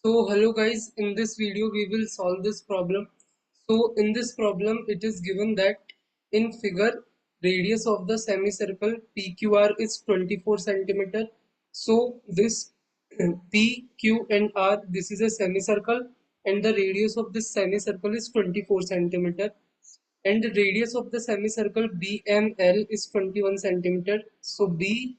So hello guys, in this video we will solve this problem. So in this problem it is given that in figure radius of the semicircle PQR is 24 centimeter. So this P, Q and R, this is a semicircle and the radius of this semicircle is 24 centimeter and the radius of the semicircle BML is 21 centimeter. So B,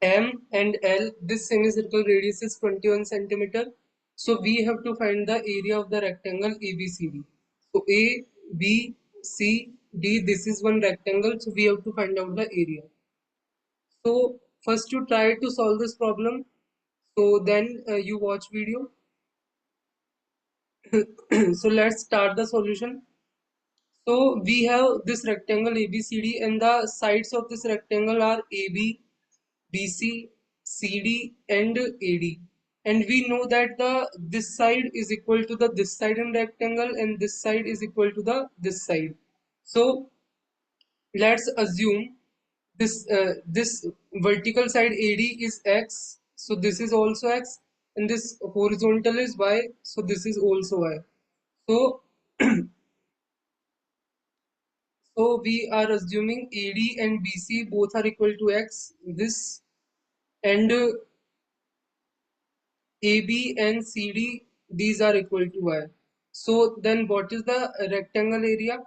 M and L, this semicircle radius is 21 centimeter. So we have to find the area of the rectangle ABCD. So A, B, C, D, this is one rectangle. So we have to find out the area. So first you try to solve this problem. So then you watch video. So let's start the solution. So we have this rectangle ABCD and the sides of this rectangle are AB, BC, CD and AD. And we know that the this side is equal to the this side in rectangle and this side is equal to the this side. So let's assume this vertical side AD is X. So this is also X and this horizontal is Y. So this is also Y. So so we are assuming AD and BC both are equal to X. This and AB and CD, these are equal to Y. So then what is the rectangle area?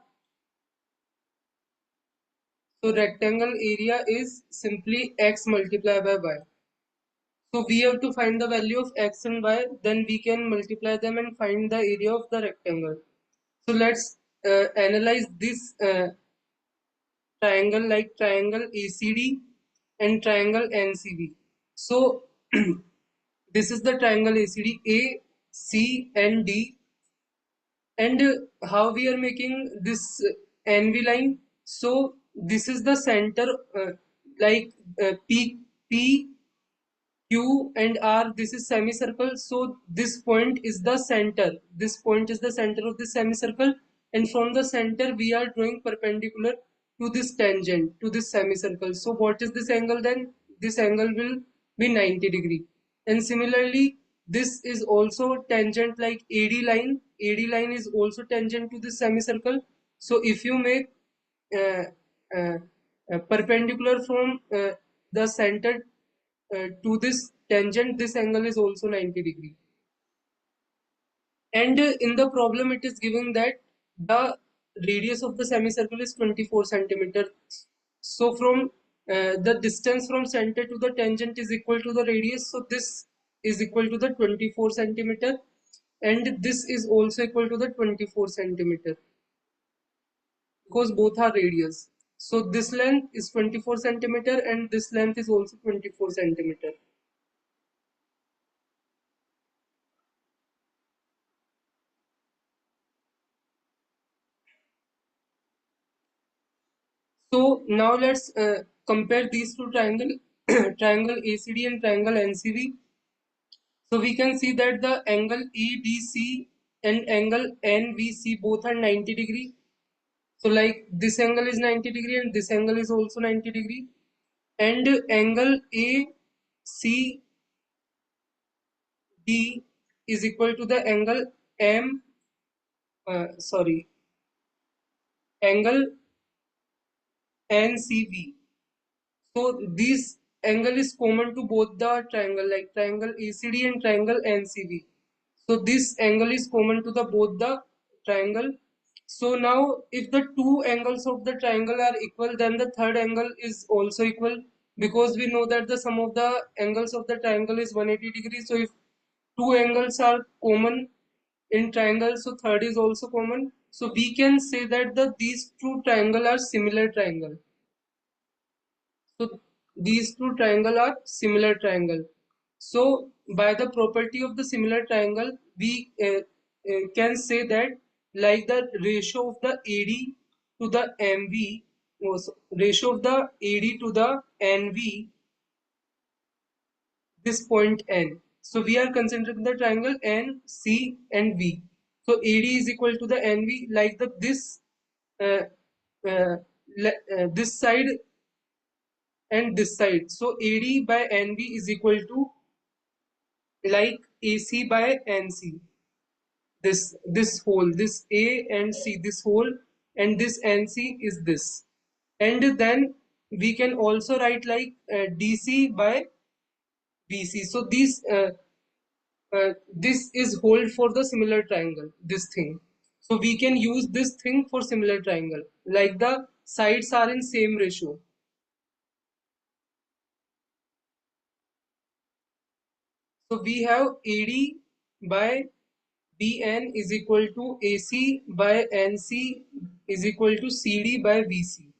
So rectangle area is simply X multiplied by Y. So we have to find the value of X and Y, then we can multiply them and find the area of the rectangle. So let's analyze this triangle like triangle ACD and triangle NCB. So this is the triangle ACD, A, C and D. And how we are making this NV line? So this is the center, like P, Q and R. This is semicircle. So this point is the center. This point is the center of the semicircle, and from the center we are drawing perpendicular to this tangent to this semicircle. So what is this angle then? This angle will be 90 degree. And similarly, this is also tangent like AD line. AD line is also tangent to this semicircle. So if you make uh, uh, perpendicular from the center to this tangent, this angle is also 90 degree. And in the problem it is given that the radius of the semicircle is 24 centimeter. So from the distance from center to the tangent is equal to the radius. So this is equal to the 24 centimeter and this is also equal to the 24 centimeter because both are radius. So this length is 24 centimeter and this length is also 24 centimeter. So now let's compare these two triangle, triangle ACD and triangle NCB. So we can see that the angle EDC and angle NVC both are 90 degree. So like this angle is 90 degree and this angle is also 90 degree. And angle ACD is equal to the angle angle NCB. So this angle is common to both the triangle like triangle ACD and triangle NCB. So this angle is common to the both the triangle. So now if the two angles of the triangle are equal, then the third angle is also equal because we know that the sum of the angles of the triangle is 180 degrees. So if two angles are common in triangle, so third is also common. So we can say that these two triangle are similar triangle. So these two triangle are similar triangle. So by the property of the similar triangle, we can say that like the ratio of the AD to the MV was ratio of the AD to the NV, this point N. So we are considering the triangle N, C and V. So AD is equal to the NV like the uh, uh, this side and this side. So AD by NV is equal to like AC by NC. This whole, this A and C, this whole, and this NC is this. And then we can also write like DC by BC. So this is hold for the similar triangle, this thing. So we can use this thing for similar triangle, like the sides are in same ratio. So we have AD by BN is equal to AC by NC is equal to CD by VC.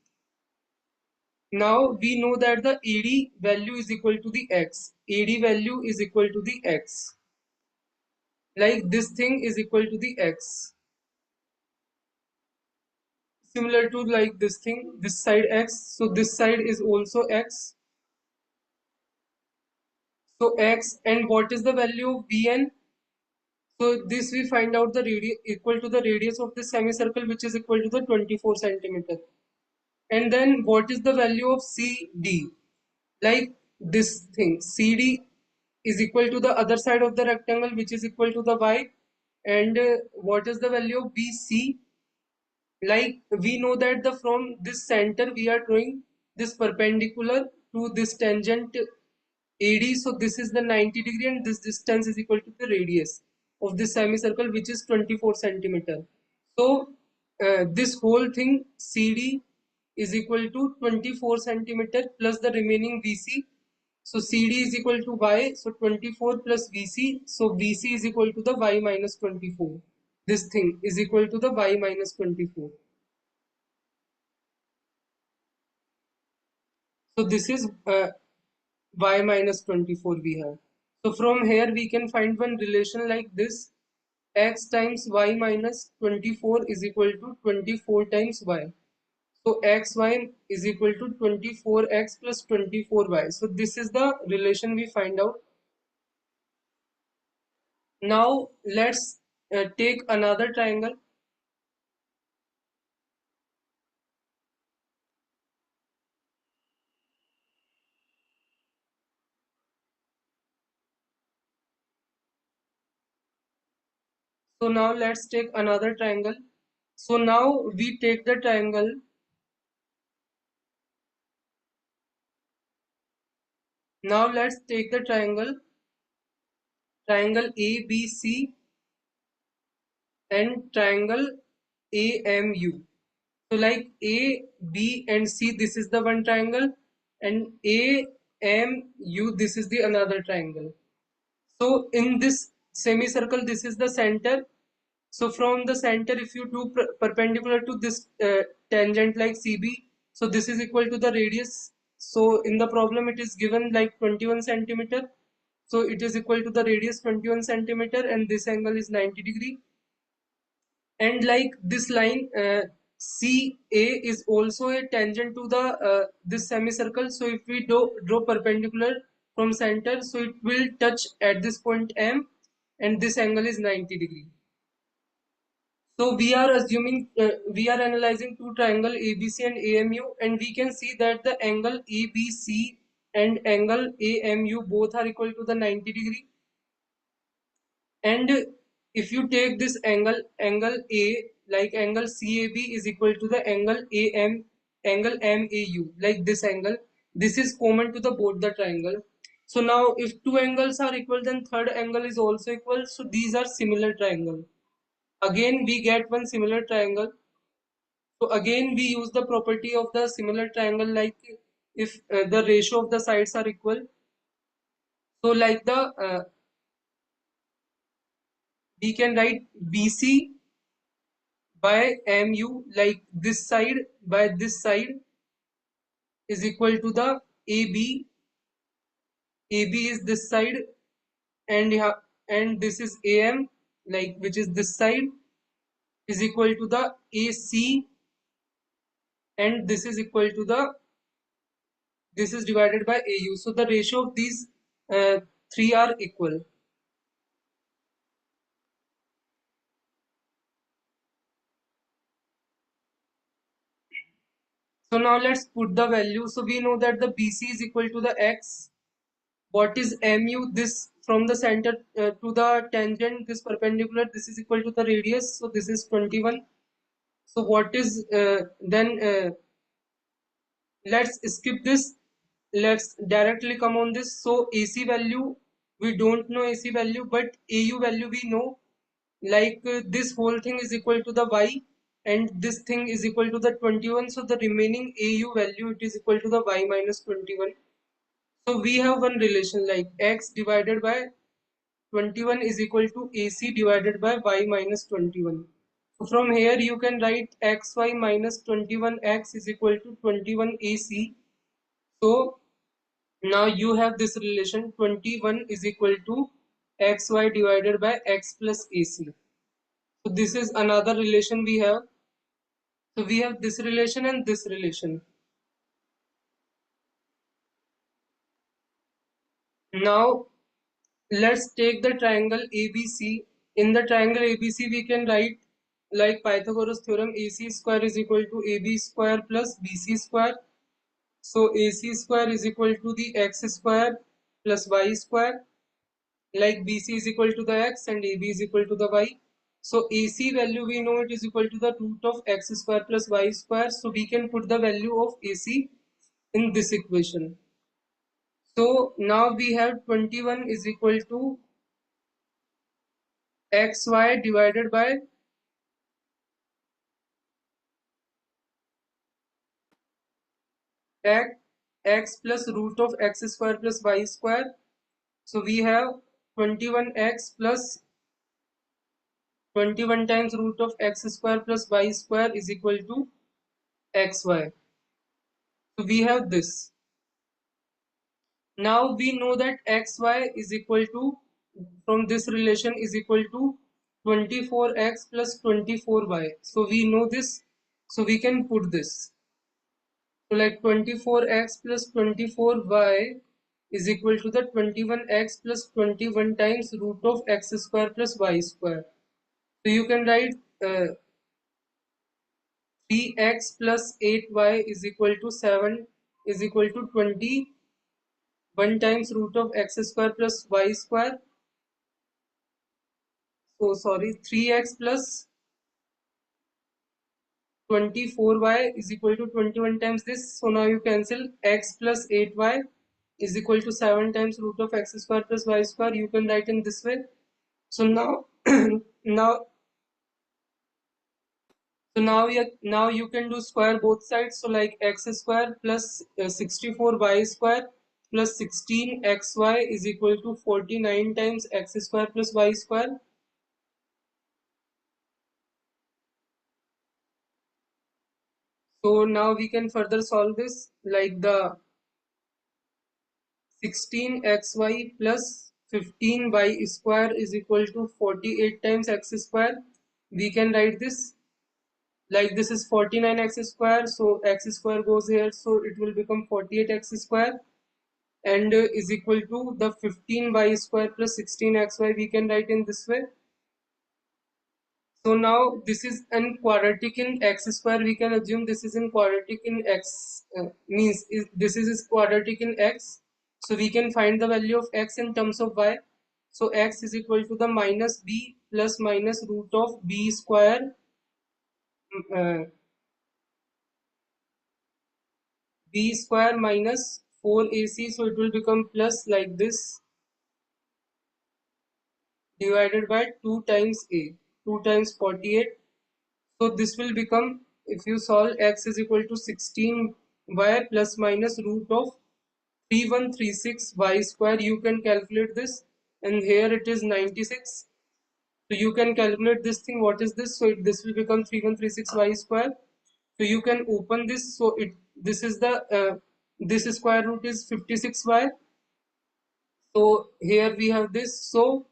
Now we know that the AD value is equal to the X. AD value is equal to the X. Like this thing is equal to the X. Similar to like this thing, this side X. So this side is also X. So X, and what is the value of Bn? So this we find out the radius equal to the radius of this semicircle, which is equal to the 24 centimeter. And then what is the value of CD? Like this thing, CD is equal to the other side of the rectangle, which is equal to the Y. And what is the value of BC? Like we know that the from this center we are drawing this perpendicular to this tangent AD. So this is the 90 degree, and this distance is equal to the radius of this semicircle, which is 24 centimeter. So this whole thing CD is equal to 24 centimeter plus the remaining VC. So CD is equal to Y. So 24 plus VC. So VC is equal to the Y minus 24. This thing is equal to the Y minus 24. So this is y minus 24 we have. So from here we can find one relation like this. X times y minus 24 is equal to 24 times y. So xy is equal to 24x plus 24y. So this is the relation we find out. Now let's take another triangle. So now let's take another triangle. So now we take the triangle. Now let's take the triangle ABC and triangle AMU. So like A, B and C, this is the one triangle, and AMU, this is the another triangle. So in this semicircle, this is the center. So from the center, if you do perpendicular to this tangent like CB, so this is equal to the radius. So in the problem, it is given like 21 centimeter. So it is equal to the radius 21 centimeter, and this angle is 90 degree. And like this line CA is also a tangent to the this semicircle. So if we draw perpendicular from center, so it will touch at this point M, and this angle is 90 degree. So we are assuming we are analyzing two triangle ABC and AMU, and we can see that the angle ABC and angle AMU both are equal to the 90 degree. And if you take this angle A, like angle CAB is equal to the angle angle MAU, like this angle. This is common to the both the triangle. So now if two angles are equal, then third angle is also equal. So these are similar triangle. Again we get one similar triangle. So again we use the property of the similar triangle, like if the ratio of the sides are equal. So like the we can write BC by mu, like this side by this side is equal to the AB. AB is this side, and and this is AM, like which is this side, is equal to the AC, and this is equal to the this is divided by AU. So the ratio of these three are equal. So now let's put the value. So we know that the BC is equal to the X. What is MU? This from the center to the tangent, this perpendicular, this is equal to the radius, so this is 21. So what is then let's skip this, let's directly come on this. So AC value, we don't know AC value, but AU value we know, like this whole thing is equal to the y and this thing is equal to the 21, so the remaining AU value, it is equal to the y minus 21. So we have one relation like x divided by 21 is equal to AC divided by y minus 21. So from here you can write xy minus 21x is equal to 21 AC. So now you have this relation 21 is equal to xy divided by x plus AC. So this is another relation we have. So we have this relation and this relation. Now let's take the triangle ABC. In the triangle ABC we can write like Pythagoras theorem, AC square is equal to AB square plus BC square. So AC square is equal to the x square plus y square, like BC is equal to the x and AB is equal to the y. So AC value we know it is equal to the root of x square plus y square. So we can put the value of AC in this equation. So now we have 21 is equal to xy divided by x plus root of x square plus y square. So we have 21x plus 21 times root of x square plus y square is equal to xy. So we have this. Now we know that xy is equal to, from this relation, is equal to 24x plus 24y. So we know this, so we can put this. So like 24x plus 24y is equal to the 21x plus 21 times root of x square plus y square. So you can write 3x plus 8y is equal to 7 is equal to 21 times root of x square plus y square. So sorry, 3x plus 24y is equal to 21 times this. So now you cancel x plus 8y is equal to 7 times root of x square plus y square. You can write in this way. So now now now you can do square both sides. So like x square plus 64y square plus 16xy is equal to 49 times x square plus y square. So now we can further solve this, like the 16xy plus 15y square is equal to 48 times x square. We can write this like this is 49x square, so x square goes here, so it will become 48x square, and is equal to the 15y square plus 16xy. We can write in this way. So now this is in quadratic in x square. We can assume this is in quadratic in x, this is quadratic in x. So we can find the value of x in terms of y. So x is equal to the minus b plus minus root of b square, uh, b square minus 4ac. So it will become plus like this divided by 2 times a, 2 times 48. So this will become, if you solve, x is equal to 16y plus minus root of 3136y square. You can calculate this, and here it is 96. So you can calculate this thing. What is this? So this will become 3136y square. So you can open this. So this is the this square root is 56y. So here we have this. So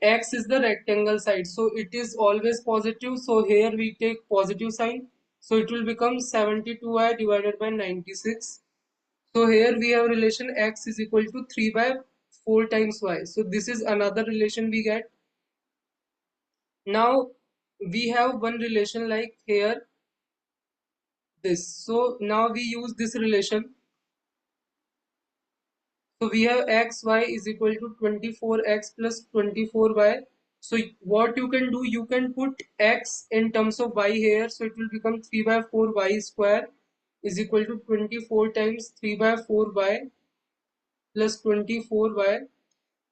x is the rectangle side, so it is always positive. So here we take positive sign. So it will become 72y divided by 96. So here we have relation x is equal to 3 by 4 times y. So this is another relation we get. Now we have one relation like here this. So now we use this relation. So we have xy is equal to 24x plus 24y. So what you can do, you can put x in terms of y here. So it will become 3 by 4 y square is equal to 24 times 3 by 4 y plus 24y.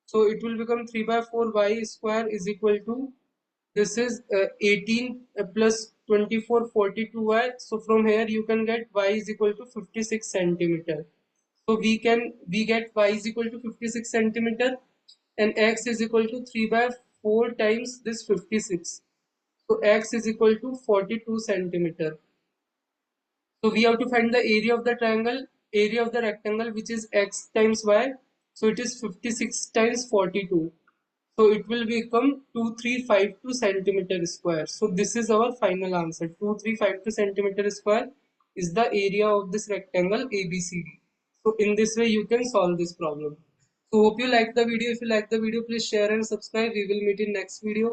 So it will become 3 by 4 y square is equal to, this is 18 plus 24 42y. So from here you can get y is equal to 56 centimeter. So we get y is equal to 56 centimeter and x is equal to 3 by 4 times this 56. So x is equal to 42 centimeter. So we have to find the area of the triangle, area of the rectangle, which is x times y. So it is 56 times 42. So it will become 2352 centimeter square. So this is our final answer. 2352 centimeter square is the area of this rectangle ABCD. So in this way you can solve this problem. So hope you like the video. If you like the video, please share and subscribe. We will meet in next video.